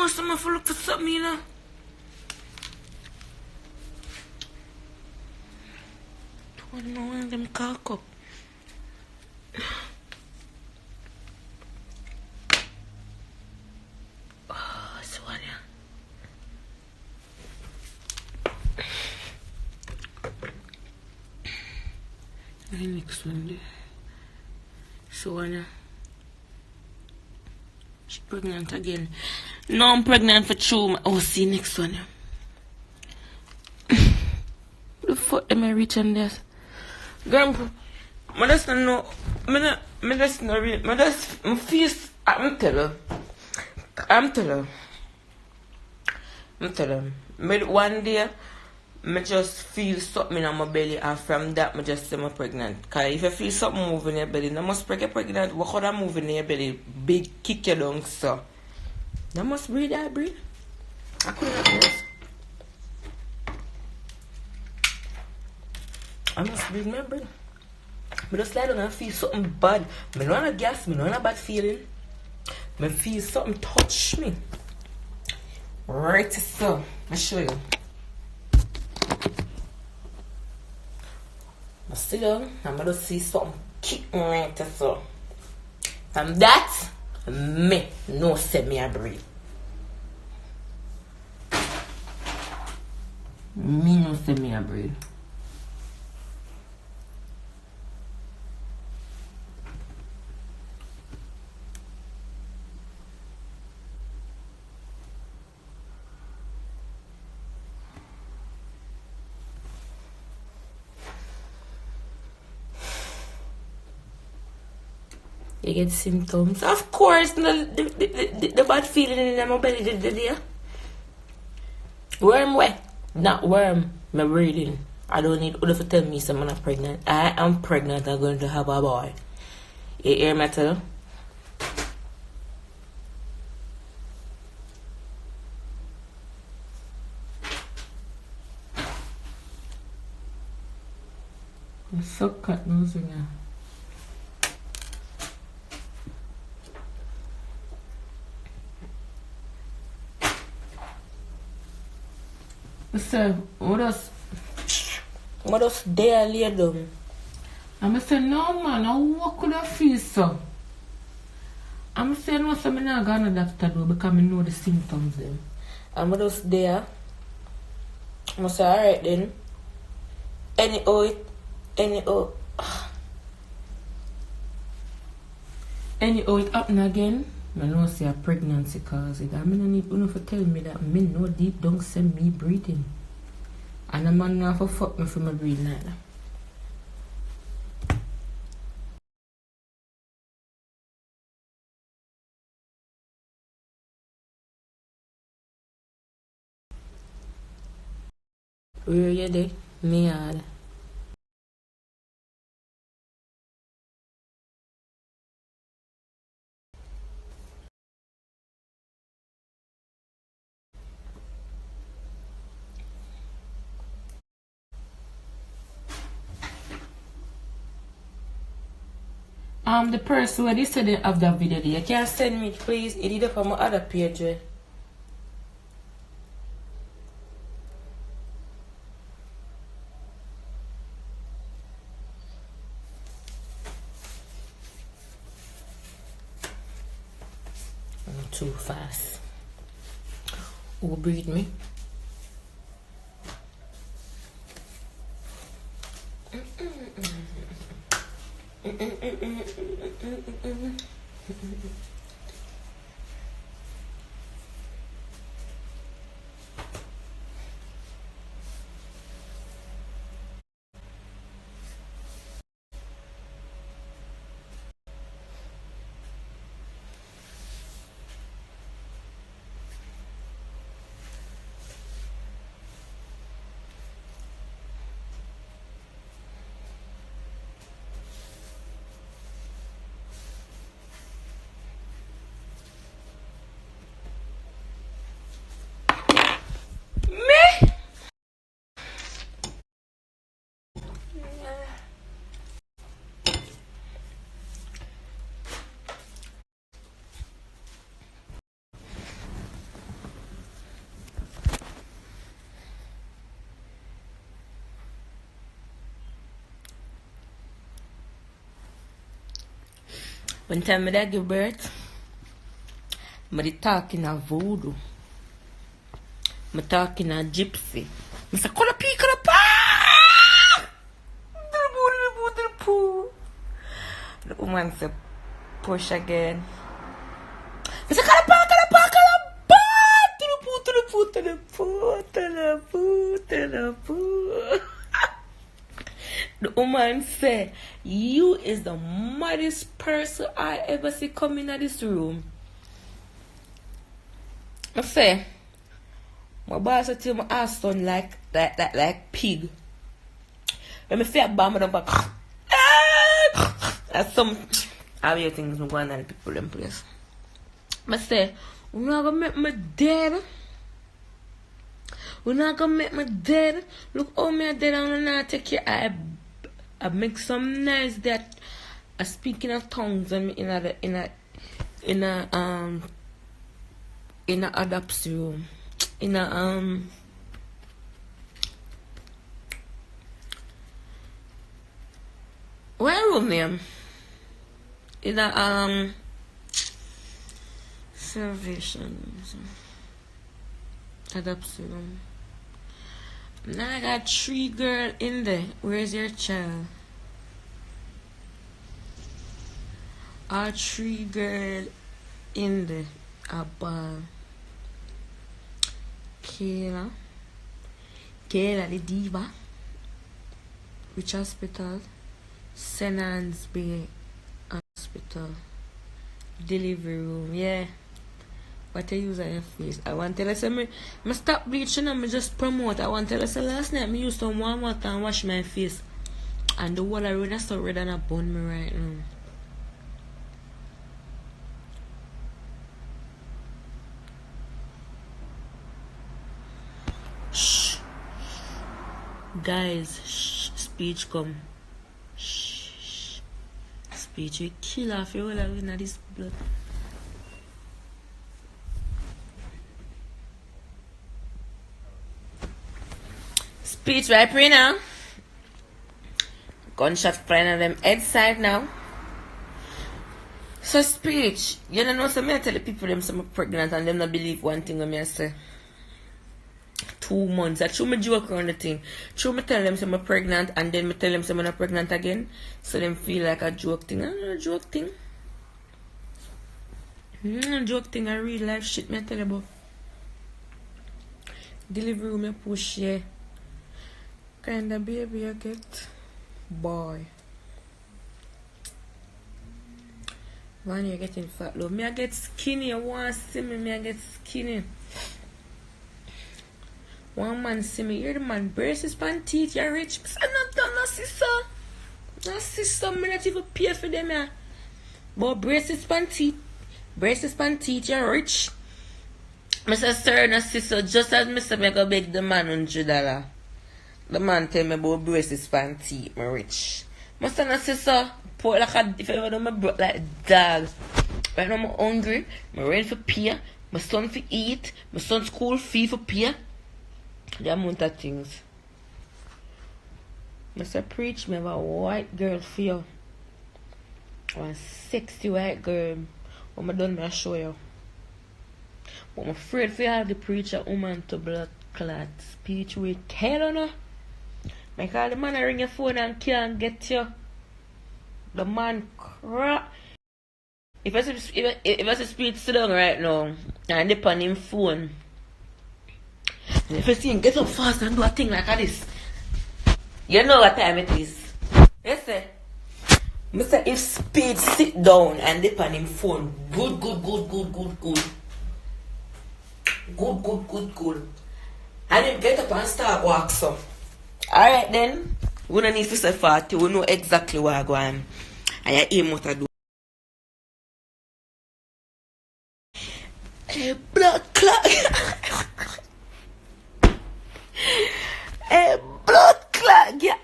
know someone for look for something, you know. Don't know when them cock up. Oh, it's one, yeah. The next one there. So Anna, she's pregnant again. No, I'm pregnant for true. Oh, see next one. The fuck am I reaching this? Grandpa, I just don't know. I just not real. I just feel. I'm telling. One day, I just feel something in my belly, and from that, I just say I'm pregnant. Because if you feel something moving in your belly, you must get pregnant. What other moving in your belly? Big kick you down, so. You must breathe, I breathe. I couldn't do this. I must breathe, my breathe. I just lie down and feel something bad. I don't want a gas, I don't want a bad feeling. I feel something touch me. Right, so. I'll show you. I sit down and I just see something kick me right, so. From that, me no say me a breathe. Me no say me a breathe. You get symptoms. Of course, the bad feeling in my belly there. Worm wet. Not worm. My breathing. I don't need other to tell me I'm not pregnant. I am pregnant. I'm going to have a boy. You hear me tell? I'm so cut nosing now. So, what else there lay down? I'm saying, no man, what could I feel so? I'm saying, no, so I'm not going to the doctor though, because I know the symptoms them. I'm just there. I'm say, alright then. Anyhow it happen again. I know say a pregnancy cause it. I mean, I need to tell me that me know deep down send me breathing. And a man not for fuck me for my breathing either. Where you there? Me hard. The person where they said they have that video there, you can send me please. It is up on my other page. I'm too fast. Who breathe me? One time I give birth, I talking a voodoo. I talking a gypsy. I say, "Call a pee, call a pa!" The woman said, "Push again." I say, "Call a pa, call a pa, call a pa!" To the poo, to the poo, to the poo, to the poo, to the poo. The woman said, "You is the maddest person I ever see come in this room." I say, my boss said to my ass son like pig. When I feel bad, I'm like, that's some other things going on people in place. I say, we're not gonna make me dead. We're not gonna make me dead. Look how me dead and I'm not take care. I make some nice that I speak in tongues and in a adoption room. In a where room name? In a salvation adoption room. Now I got 3 girls in there. Where's your child? All 3 girls in there. Abba. Kayla the diva. Which hospital? St. Anne's Bay Hospital. Delivery room, yeah. What I use on your face. I want to tell you, I stop bleaching and I just promote. I want to tell you, last night I used some warm water and wash my face. And the water really is so red and I burn me right now. Shh. Guys, shh. Speech come. Shh. Speech will kill off you all in this blood. Speech right here now. Gunshot flying on them head side now. So speech, you don't know, so I tell the people them I'm pregnant and them not believe one thing when I say. 2 months. I true me joke around the thing. True me tell them I'm pregnant and then me tell them I'm not pregnant again. So them feel like a joke thing. I know a joke thing. A joke thing, a real life shit me tell you about. Delivery room me push, yeah. Kind of baby I get. Boy. Man, you're getting fat, love. Me I get skinny. You want to see me? Me I get skinny. One man see me. You're the man. Braces pan teeth. You're rich. I'm not done, no sister. No sister. Me not even pay for them, yeah. But braces pan teeth. Braces pan teeth. You're rich. Mr. Sir, no sister. Just as Mr. Me go beg the man $100. The man tell me about braces pan teeth. Me rich. Mr. No sister. Poor like a, if I ever do my broke like a dog. Right now I'm hungry. I'm ready for pay. My son for eat. My son's school fee for pay. The amount of things. Mr. Preach me about a white girl for you. One sexy white girl. When I'm done, me show you. But I'm afraid for you have the preacher woman to blood clot. Speech with hell on her. Make all the man ring your phone and can't get you. The man crap. If I say speech sit down right now and dip on him phone. And if I see him get up fast and do a thing like this. You know what time it is. Yes sir. Mr. If speed sit down and dip on him phone. Good. Good. And him get up and start walk so. Alright then. We don't need to say 40. We know exactly what I'm going. And I aim what I do. A blood clot. A blood clot. Yeah.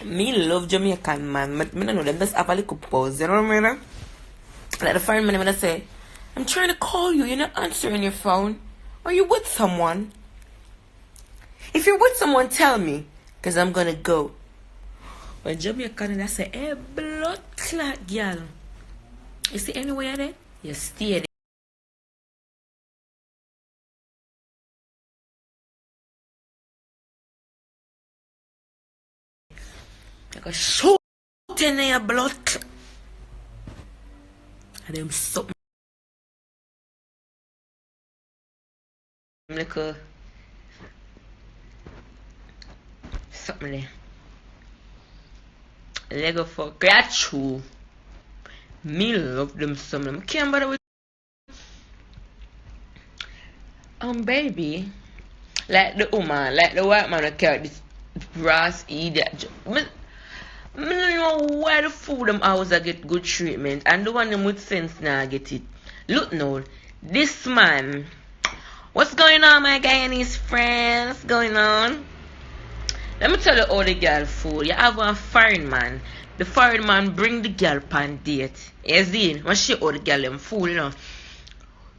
Me love Jamaican man. Me don't know them. Just have a little pause. You know what I mean? Like the friend man when say, I'm trying to call you. You're not answering your phone. Are you with someone? If you're with someone, tell me. Because I'm going to go. When Jamaican, I say, hey, blood clot, girl. You see anywhere there? You stay there. Like a shoot in your blood. And them something like a something there. Lego for gratitude. Me love them something. I can't bother with baby. Like the woman, like the white man that carry this brass idiot. I don't know why the food them always get good treatment and the one them with sense now get it. Look now, this man. What's going on, my Guyanese friends? What's going on? Let me tell you all the girl food. You have one foreign man. The foreign man bring the girl pan date. You see? When she all the girl them fool, you know.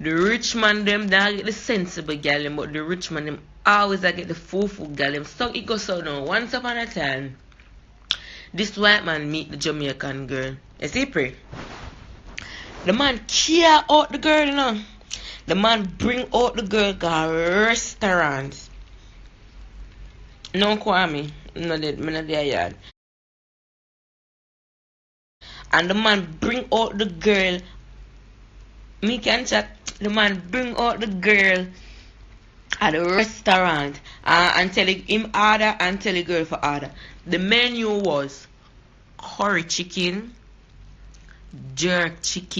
The rich man them they get the sensible girl them, but the rich man them always get the fool girl them. So it goes so now. Once upon a time, this white man meet the Jamaican girl. You see, pray? The man care out the girl, you know. The man bring out the girl to a restaurant. No Kwame, no dead, me not there yard. And the man bring out the girl. Me can chat. The man bring out the girl at the restaurant and tell him order and tell the girl for order. The menu was curry chicken, jerk chicken.